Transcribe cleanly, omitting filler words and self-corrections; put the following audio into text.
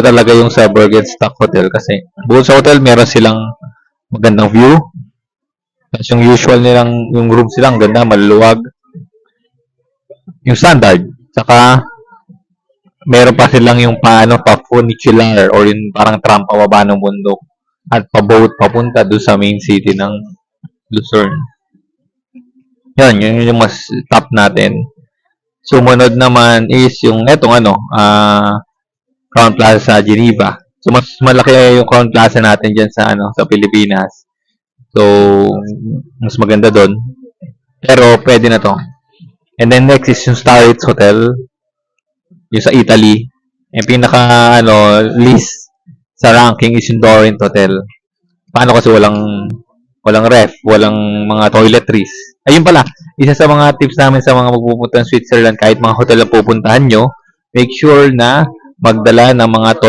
maganda talaga yung sa Bergenstock Hotel kasi bukod sa hotel, meron silang magandang view. Tapos yung usual nilang, yung room sila, ang ganda, maluluwag. Yung standard. Saka, meron pa silang yung pa funicular or yung parang tram pababa ng bundok at pa-boat papunta doon sa main city ng Luzerne. Yun yung mas top natin. Sumunod naman is yung etong Crown Plaza sa Geneva. So mas malaki yung Crown Plaza natin diyan sa sa Pilipinas. So mas maganda doon. Pero pwede na to. And then next is yung Starritz Hotel, yung sa Italy. Yung pinaka list sa ranking is yung Dorint Hotel. Paano kasi walang ref, walang mga toiletries. Ayun pala, isa sa mga tips namin sa mga magpupunta ng Switzerland, kahit mga hotel na pupuntahan nyo, make sure na magdala ng mga